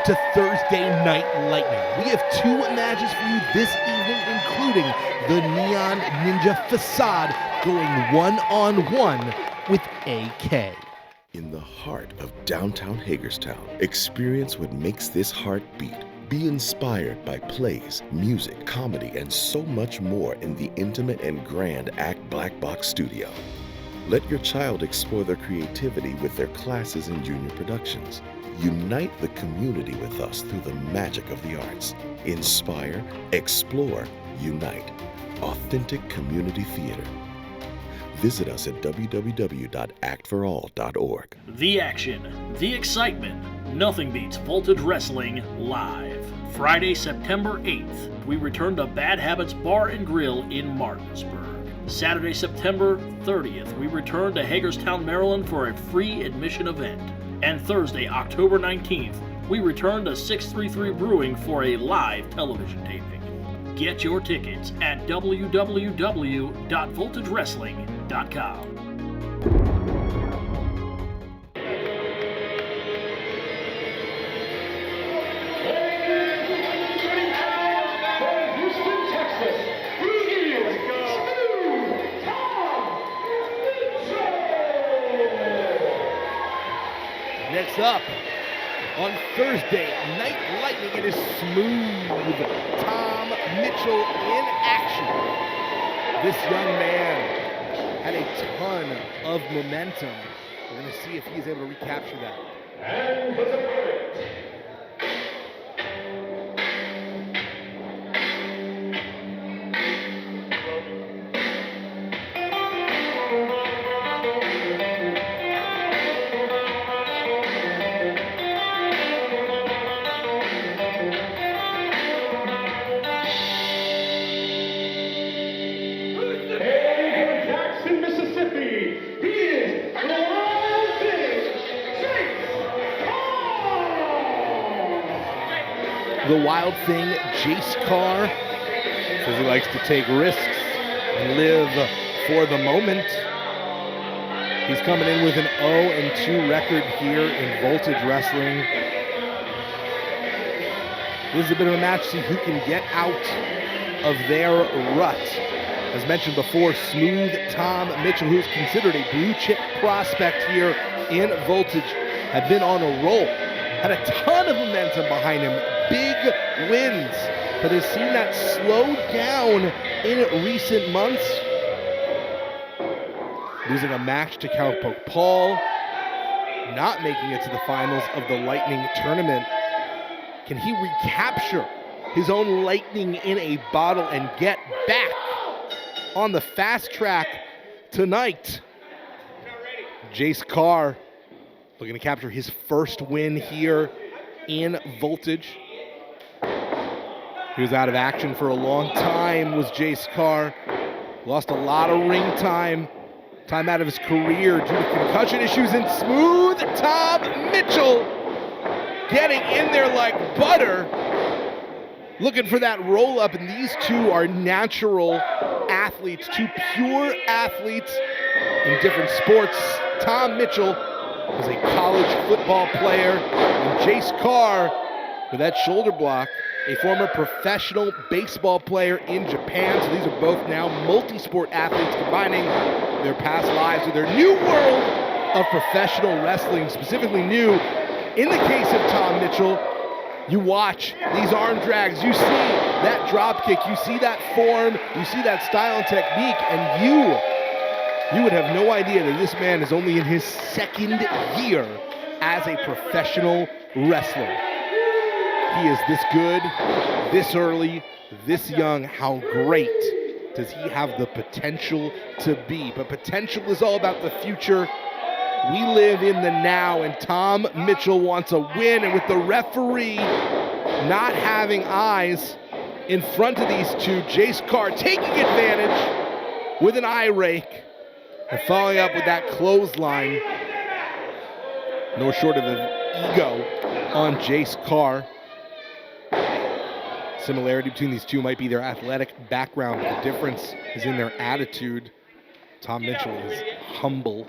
to Thursday Night Lightning. We have two matches for you this evening, including the Neon Ninja Facade going one-on-one with AK. In the heart of downtown Hagerstown, experience what makes this heart beat. Be inspired by plays, music, comedy, and so much more in the intimate and grand Act Black Box Studio. Let your child explore their creativity with their classes and junior productions. Unite the community with us through the magic of the arts. Inspire, explore, unite. Authentic community theater. Visit us at www.actforall.org. The action, the excitement. Nothing beats Voltage Wrestling live. Friday, September 8th, we return to Bad Habits Bar and Grill in Martinsburg. Saturday, September 30th, we return to Hagerstown, Maryland for a free admission event. And Thursday, October 19th, we return to 633 Brewing for a live television taping. Get your tickets at www.voltagewrestling.com. Next up, on Thursday Night Lightning, it is Smooth Tom Mitchell in action. This young man had a ton of momentum. We're going to see if he's able to recapture that. And for the verdict. The Wild Thing, Jace Carr, says he likes to take risks and live for the moment. He's coming in with an 0-2 record here in Voltage Wrestling. This is a bit of a match to see who can get out of their rut. As mentioned before, Smooth Tom Mitchell, who is considered a blue chip prospect here in Voltage, had been on a roll, had a ton of momentum behind him, big wins, but has seen that slow down in recent months. Losing a match to Cowpoke Paul, not making it to the finals of the Lightning tournament. Can he recapture his own lightning in a bottle and get back on the fast track tonight? Jace Carr looking to capture his first win here in Voltage. He was out of action for a long time, was Jace Carr. Lost a lot of ring time out of his career due to concussion issues, and Smooth Tom Mitchell getting in there like butter, looking for that roll up, and these two are natural athletes, two pure athletes in different sports. Tom Mitchell was a college football player, and Jace Carr, with that shoulder block, a former professional baseball player in Japan. So these are both now multi-sport athletes combining their past lives with their new world of professional wrestling, specifically new. In the case of Tom Mitchell, you watch these arm drags, you see that drop kick, you see that form, you see that style and technique, and you would have no idea that this man is only in his second year as a professional wrestler. He is this good, this early, this young. How great does he have the potential to be? But potential is all about the future. We live in the now, and Tom Mitchell wants a win, and with the referee not having eyes in front of these two, Jace Carr taking advantage with an eye rake and following up with that clothesline. No short of an ego on Jace Carr. Similarity between these two might be their athletic background. The difference is in their attitude. Tom Mitchell is humble,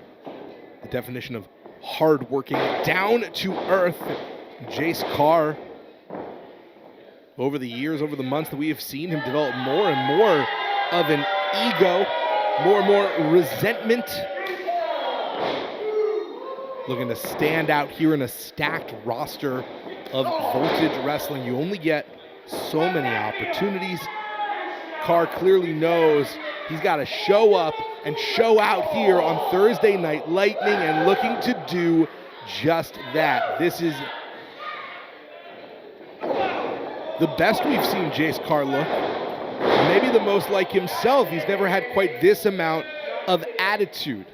the definition of hardworking, down to earth. Jace Carr, over the years, over the months that we have seen him develop more and more of an ego, more and more resentment. Looking to stand out here in a stacked roster of Voltage Wrestling. You only get so many opportunities. Carr clearly knows he's got to show up and show out here on Thursday Night Lightning and looking to do just that. This is the best we've seen Jace Carr look. Maybe the most like himself. He's never had quite this amount of attitude.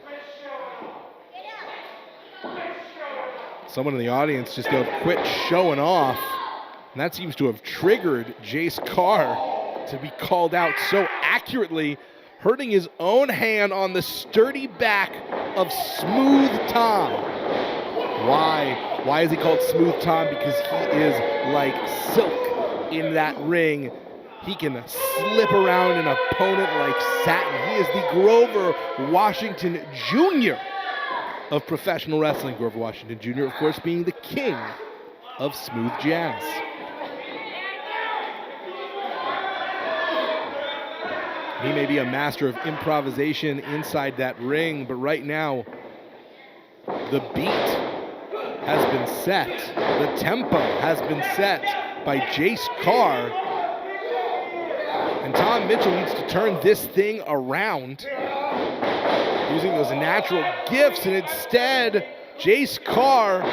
Someone in the audience just yelled, "Quit showing off." And that seems to have triggered Jace Carr to be called out so accurately, hurting his own hand on the sturdy back of Smooth Tom. Why? Why is he called Smooth Tom? Because he is like silk in that ring. He can slip around an opponent like satin. He is the Grover Washington Jr. of professional wrestling. Grover Washington Jr., of course, being the king of smooth jazz. He may be a master of improvisation inside that ring, but right now, the beat has been set. The tempo has been set by Jace Carr. And Tom Mitchell needs to turn this thing around using those natural gifts, and instead, Jace Carr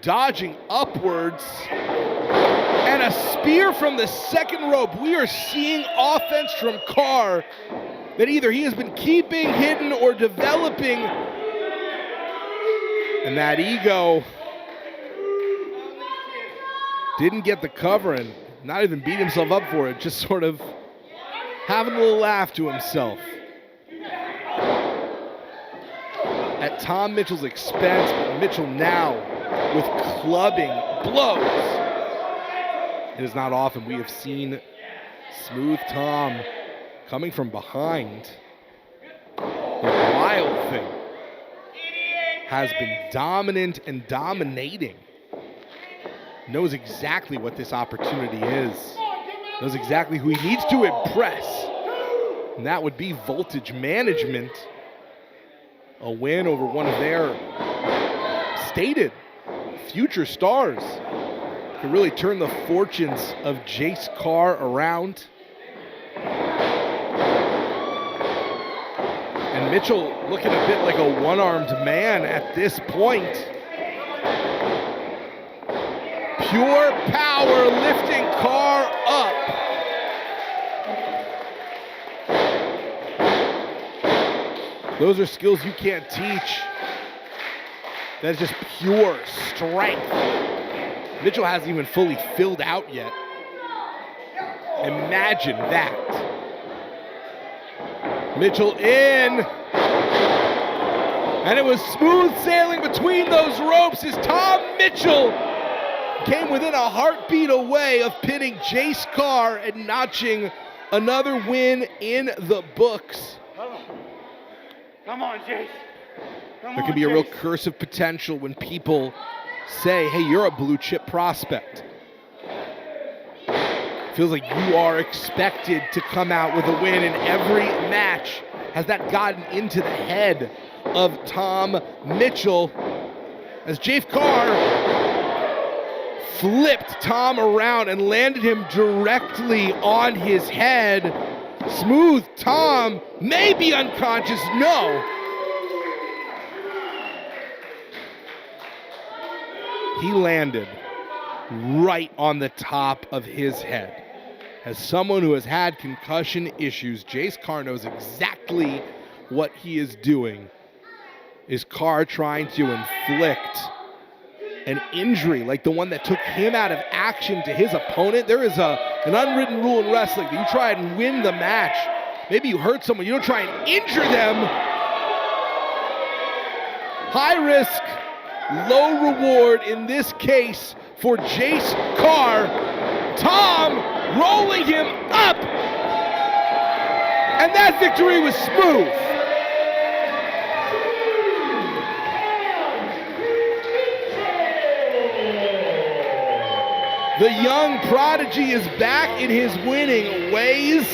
dodging upwards. And a spear from the second rope. We are seeing offense from Carr that either he has been keeping hidden or developing. And that ego didn't get the cover and not even beat himself up for it, just sort of having a little laugh to himself. At Tom Mitchell's expense, but Mitchell now with clubbing blows. It is not often we have seen Smooth Tom coming from behind. The Wild Thing has been dominant and dominating. Knows exactly what this opportunity is. Knows exactly who he needs to impress. And that would be Voltage Management. A win over one of their stated future stars. Can really turn the fortunes of Jace Carr around. And Mitchell looking a bit like a one-armed man at this point. Pure power lifting Carr up. Those are skills you can't teach. That's just pure strength. Mitchell hasn't even fully filled out yet. Imagine that. Mitchell in. And it was smooth sailing between those ropes as Tom Mitchell came within a heartbeat away of pinning Jace Carr and notching another win in the books. Come on, Jace. There can be a real curse of potential when people say, hey, you're a blue chip prospect. Feels like you are expected to come out with a win in every match. Has that gotten into the head of Tom Mitchell as Jace Carr flipped Tom around and landed him directly on his head. Smooth Tom may be unconscious, no. He landed right on the top of his head. As someone who has had concussion issues, Jace Carr knows exactly what he is doing. Is Carr trying to inflict an injury like the one that took him out of action to his opponent? There is an unwritten rule in wrestling that you try and win the match. Maybe you hurt someone, you don't try and injure them. High risk, low reward in this case for Jace Carr. Tom rolling him up. And that victory was smooth. The young prodigy is back in his winning ways.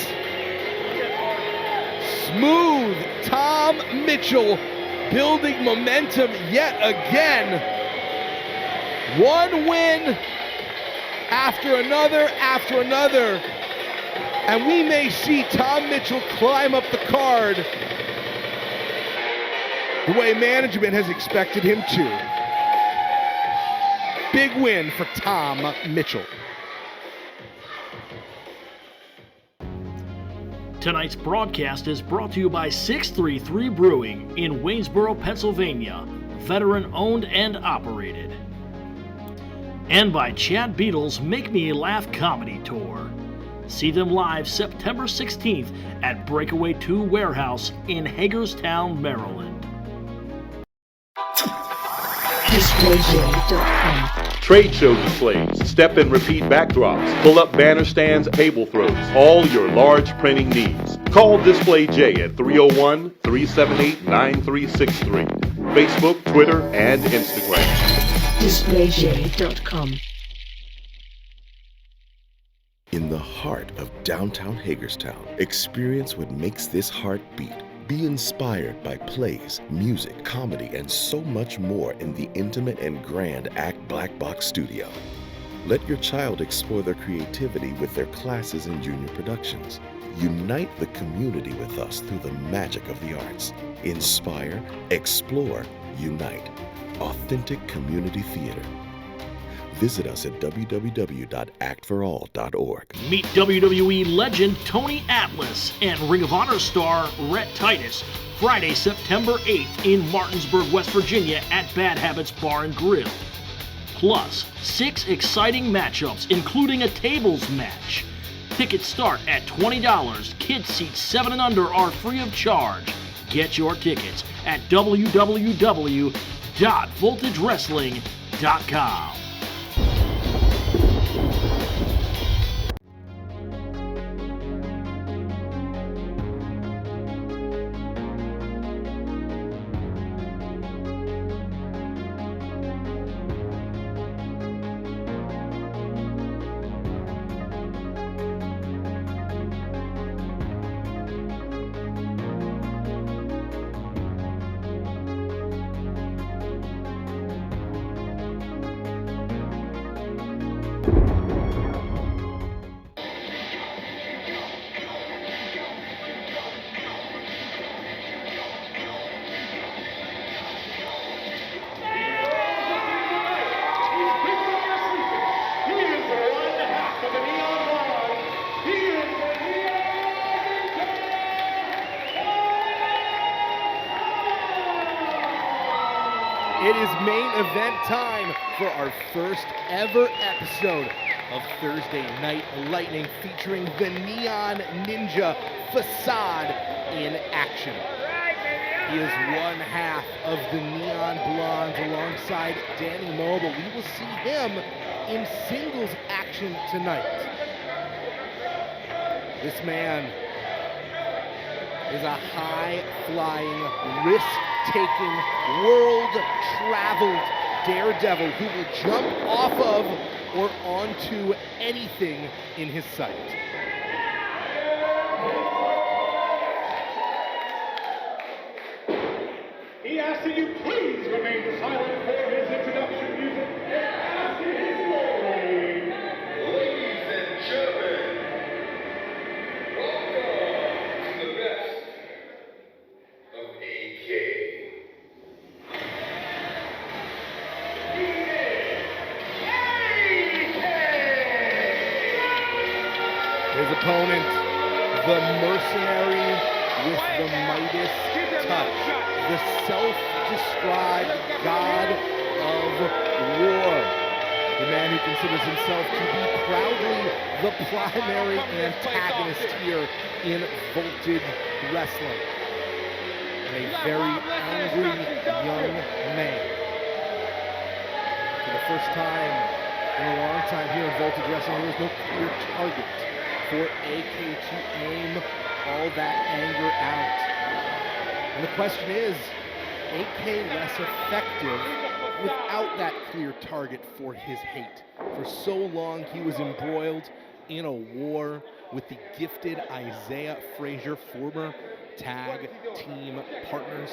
Smooth Tom Mitchell building momentum yet again. One win after another, and we may see Tom Mitchell climb up the card the way management has expected him to. Big win for Tom Mitchell. Tonight's broadcast is brought to you by 633 Brewing in Waynesboro, Pennsylvania, veteran-owned and operated. And by Chad Beatles' Make Me Laugh Comedy Tour. See them live September 16th at Breakaway 2 Warehouse in Hagerstown, Maryland. DisplayJ.com. Trade show displays, step and repeat backdrops, pull-up banner stands, table throws, all your large printing needs. Call Display J at 301-378-9363. Facebook, Twitter, and Instagram. DisplayJ.com. In the heart of downtown Hagerstown, experience what makes this heart beat. Be inspired by plays, music, comedy, and so much more in the intimate and grand Act Black Box Studio. Let your child explore their creativity with their classes and junior productions. Unite the community with us through the magic of the arts. Inspire, explore, unite. Authentic community theater. Visit us at www.actforall.org. Meet WWE legend Tony Atlas and Ring of Honor star Rhett Titus Friday, September 8th in Martinsburg, West Virginia at Bad Habits Bar and Grill. Plus, 6 exciting matchups, including a tables match. Tickets start at $20. Kids seats 7 and under are free of charge. Get your tickets at www.voltagewrestling.com. It is main event time for our first ever episode of Thursday Night Lightning, featuring the Neon Ninja Facade in action. He is one half of the Neon Blondes alongside Danny Mobile. We will see him in singles action tonight. This man is a high-flying, risk-taking, world-traveled daredevil who will jump off of or onto anything in his sight. He asks that you please remain silent for his introduction music. As it is rolling. Ladies and gentlemen, welcome to the best of AK. His opponent, the mercenary with the Midas touch, the self-described god of war, the man who considers himself to be proudly the primary antagonist here in Voltage Wrestling. A very angry young man. For the first time in a long time here in Voltage Wrestling, there is no clear target for AK to aim all that anger out. And the question is AK less effective without that clear target for his hate. For so long, he was embroiled in a war with the gifted Isaiah Frazier, former tag team partners.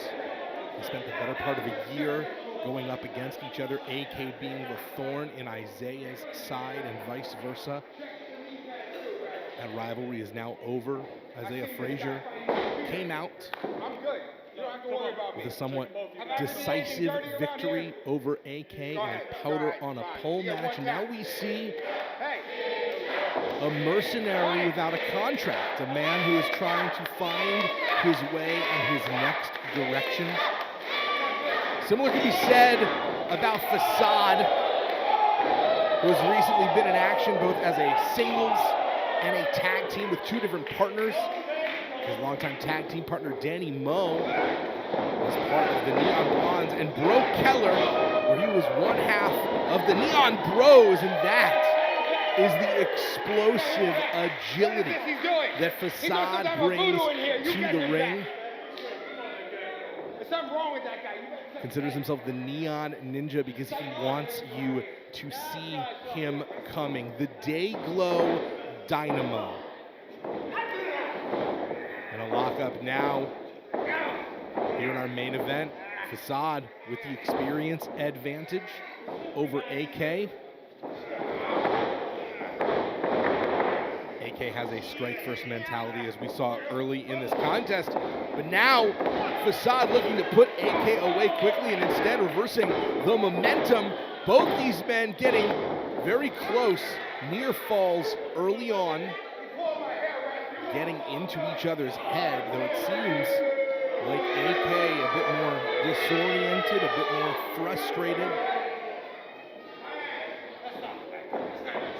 They spent the better part of a year going up against each other, AK being the thorn in Isaiah's side and vice versa. That rivalry is now over. Isaiah Frazier came out with a somewhat decisive victory over AK in a powder on a pole match. Now we see a mercenary without a contract, a man who is trying to find his way and his next direction. Similar can be said about Facade, who has recently been in action both as a singles and a tag team with two different partners. His longtime tag team partner Danny Moe was part of the Neon Blondes, and Bro Keller, where he was one half of the Neon Bros, and that is the explosive agility that Facade brings to the ring. There's something wrong with that guy. Considers himself the Neon Ninja because he wants you to see him coming. The Dayglow Dynamo. And a lockup now here in our main event. Facade with the experience advantage over AK. AK has a strike-first mentality, as we saw early in this contest. But now, Facade looking to put AK away quickly and instead reversing the momentum. Both these men getting very close, near falls early on, getting into each other's head, though it seems like AK a bit more disoriented, a bit more frustrated.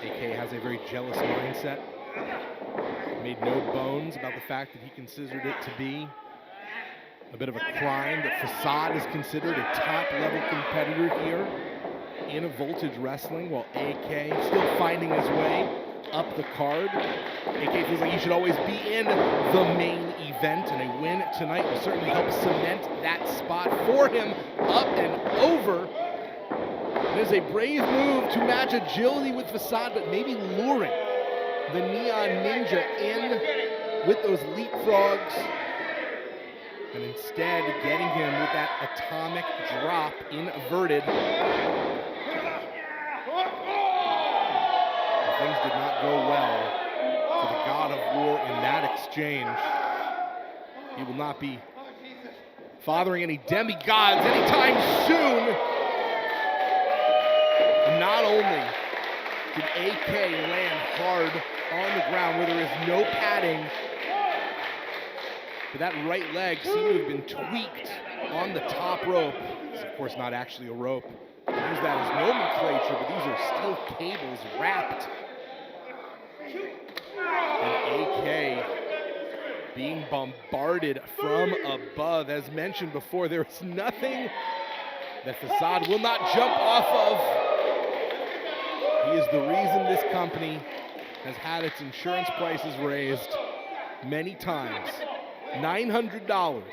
AK has a very jealous mindset. Made no bones about the fact that he considered it to be a bit of a crime that Facade is considered a top-level competitor here in a Voltage Wrestling, while AK still finding his way up the card. AK feels like he should always be in the main event, and a win tonight will certainly help cement that spot for him up and over. It is a brave move to match agility with Facade, but maybe luring the Neon Ninja in with those leapfrogs, and instead getting him with that atomic drop inverted. Things did not go well for the God of War in that exchange. He will not be fathering any demigods anytime soon. And not only did AK land hard on the ground where there is no padding, but that right leg seemed to have been tweaked on the top rope. It's of course not actually a rope. We use that as nomenclature, but these are steel cables wrapped. And AK being bombarded from above. As mentioned before, there is nothing that Facade will not jump off of. He is the reason this company has had its insurance prices raised many times. $900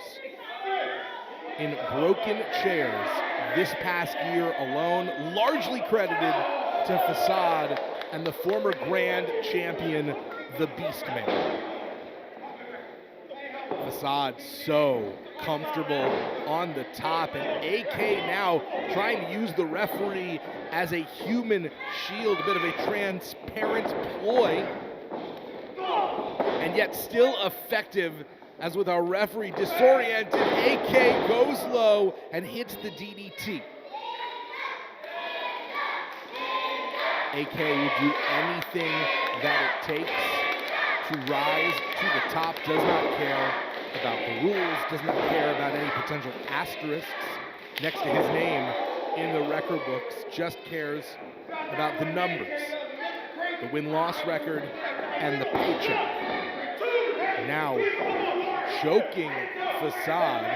in broken chairs this past year alone, largely credited to Facade and the former grand champion, the Beastman. Facade so comfortable on the top, and AK now trying to use the referee as a human shield, a bit of a transparent ploy, and yet still effective, as with our referee disoriented, AK goes low and hits the DDT. AK will do anything that it takes to rise to the top, does not care about the rules, does not care about any potential asterisks next to his name in the record books, just cares about the numbers, the win-loss record, and the paycheck. Now, choking Facade.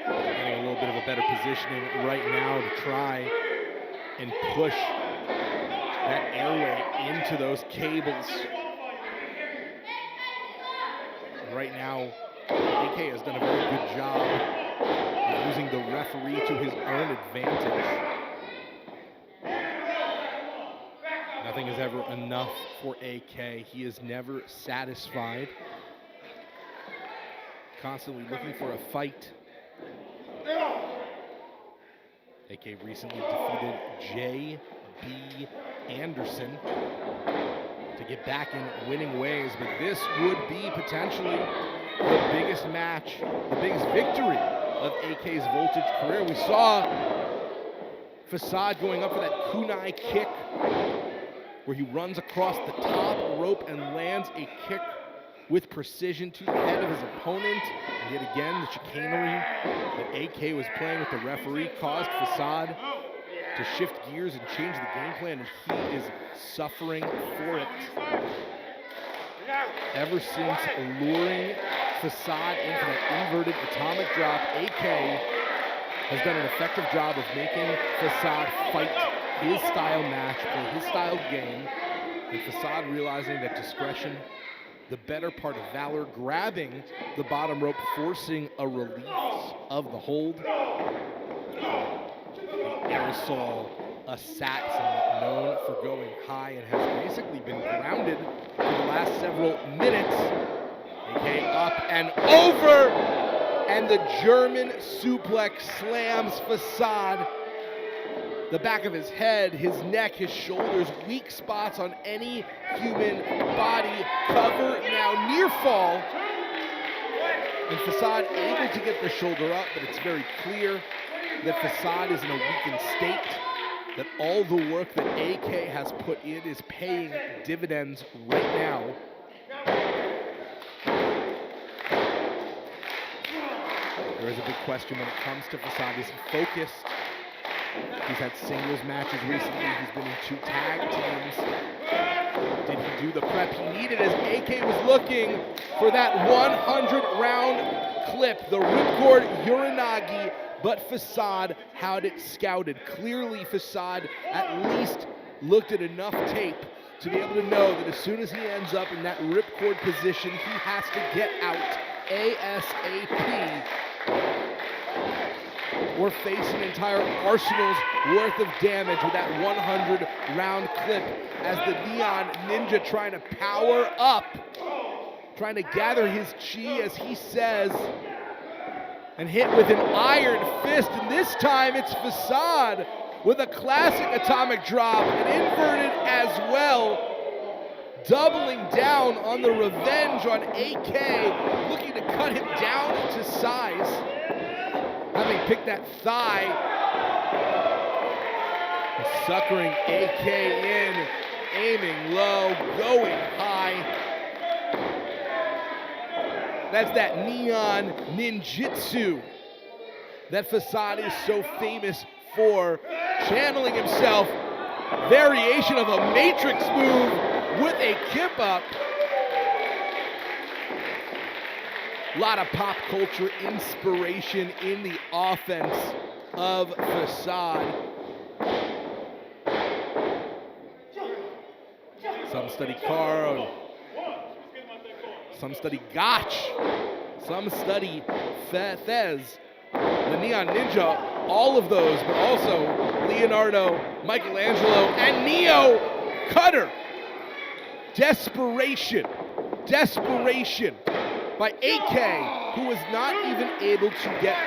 Getting a little bit of a better positioning right now to try and push that airway into those cables. Right now, AK has done a very good job using the referee to his own advantage. Nothing is ever enough for AK. He is never satisfied. Constantly looking for a fight. AK recently defeated J.B. Anderson to get back in winning ways, but this would be potentially the biggest match, the biggest victory of AK's Voltage career. We saw Facade going up for that kunai kick where he runs across the top rope and lands a kick with precision to the head of his opponent. And yet again, the chicanery that AK was playing with the referee caused Facade to shift gears and change the game plan, and he is suffering for it. Ever since luring Facade into that inverted atomic drop, AK has done an effective job of making Facade fight his style match, play his style game, and Facade realizing that discretion, the better part of valor, grabbing the bottom rope, forcing a release of the hold. The aerosol assassin, known for going high and has basically been grounded for the last several minutes. AK up and over, and the German suplex slams Facade. The back of his head, his neck, his shoulders, weak spots on any human body. Cover now, near fall. And Facade able to get the shoulder up, but it's very clear that Facade is in a weakened state, that all the work that AK has put in is paying dividends right now. There is a big question when it comes to Facade. Is he focused? He's had singles matches recently. He's been in 2 tag teams. Did he do the prep he needed as AK was looking for that 100-round clip, the ripcord Uranagi, but Facade had it scouted. Clearly, Facade at least looked at enough tape to be able to know that as soon as he ends up in that ripcord position, he has to get out ASAP or face an entire arsenal's worth of damage with that 100-round clip as the Neon Ninja trying to power up, trying to gather his chi, as he says, and hit with an iron fist. And this time it's Facade with a classic atomic drop, and inverted as well, doubling down on the revenge on AK, looking to cut him down into size. Having picked that thigh, and suckering AK in, aiming low, going high. That's that neon ninjutsu that Facade is so famous for, channeling himself, variation of a matrix move with a kip up. A lot of pop culture inspiration in the offense of Facade. Some study Carl, some study Gotch, some study Fez, the Neon Ninja, all of those, but also Leonardo, Michelangelo, and Neo Cutter. Desperation by AK, who was not even able to get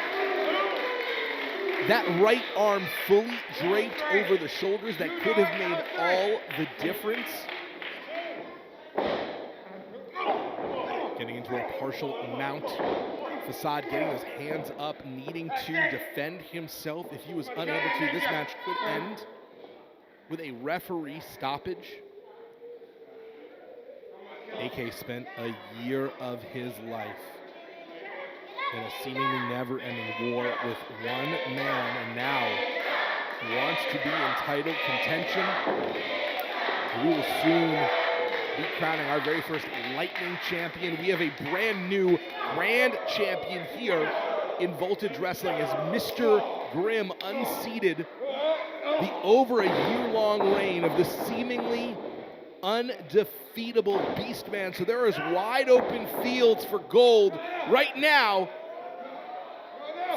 that right arm fully draped over the shoulders that could have made all the difference. Getting into a partial mount. Facade getting his hands up, needing to defend himself. If he was unable to, this match could end with a referee stoppage. AK spent a year of his life in a seemingly never-ending war with one man, and now wants to be in title contention. We will soon be crowning our very first Lightning champion. We have a brand new Grand Champion here in Voltage Wrestling as Mr. Grimm unseated the over a year-long reign of the seemingly undefeatable Beastman. So there is wide open fields for gold right now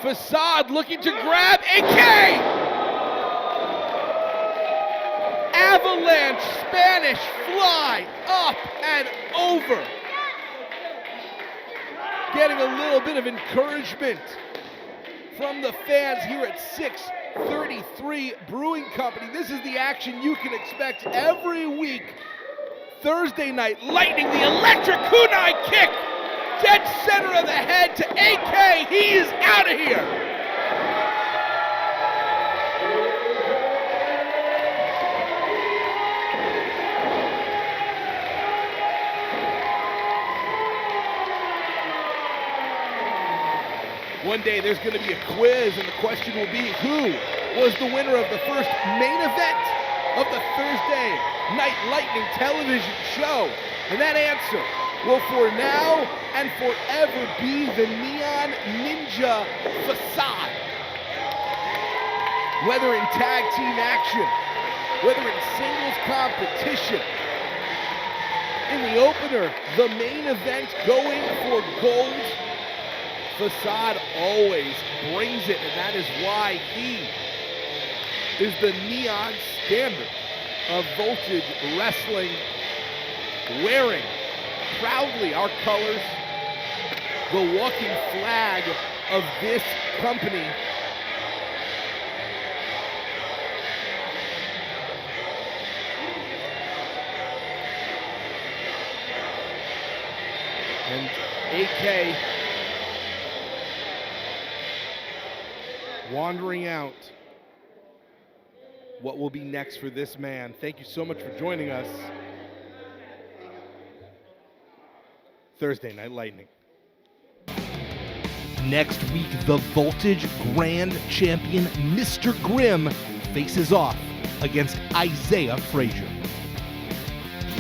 Facade looking to grab AK! Avalanche Spanish fly up and over. Getting a little bit of encouragement from the fans here at 633 Brewing Company. This is the action you can expect every week. Thursday night, Lightning, the electric kunai kick, dead center of the head to AK. He is out of here. One day there's going to be a quiz, and the question will be, who was the winner of the first main event of the Thursday Night Lightning television show? And that answer will for now and forever be the Neon Ninja Facade. Whether in tag team action, whether in singles competition, in the opener, the main event going for gold, Facade always brings it, and that is why he is the neon standard of Voltage Wrestling, wearing proudly our colors, the walking flag of this company. And AK wandering out. What will be next for this man? Thank you so much for joining us. Thursday Night Lightning. Next week, the Voltage Grand Champion, Mr. Grimm, faces off against Isaiah Frazier.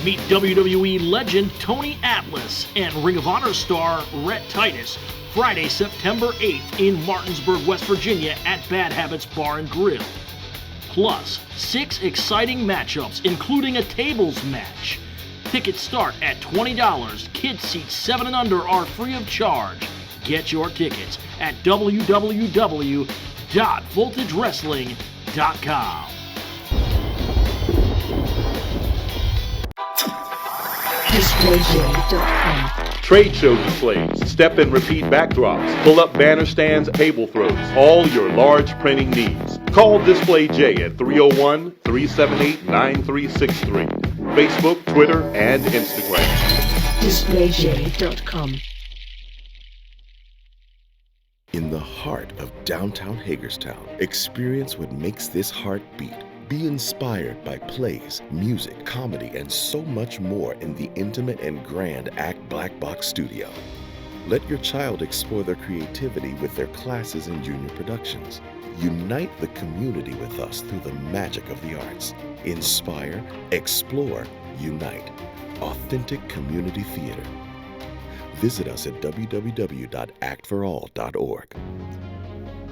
Meet WWE legend Tony Atlas and Ring of Honor star Rhett Titus Friday, September 8th in Martinsburg, West Virginia at Bad Habits Bar and Grill. Plus, 6 exciting matchups, including a tables match. Tickets start at $20. Kids seats 7 and under are free of charge. Get your tickets at www.voltagewrestling.com. DisplayJ.com. Trade show displays, step and repeat backdrops, pull-up banner stands, table throws, all your large printing needs. Call Display J at 301-378-9363. Facebook, Twitter, and Instagram. DisplayJ.com. In the heart of downtown Hagerstown, experience what makes this heart beat. Be inspired by plays, music, comedy, and so much more in the intimate and grand Act Black Box Studio. Let your child explore their creativity with their classes and junior productions. Unite the community with us through the magic of the arts. Inspire, explore, unite. Authentic community theater. Visit us at www.actforall.org.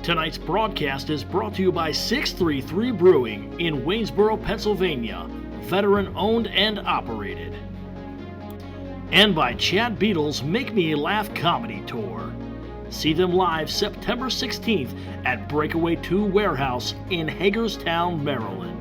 Tonight's broadcast is brought to you by 633 Brewing in Waynesboro, Pennsylvania, veteran-owned and operated. And by Chad Beatles' Make Me Laugh Comedy Tour. See them live September 16th at Breakaway 2 Warehouse in Hagerstown, Maryland.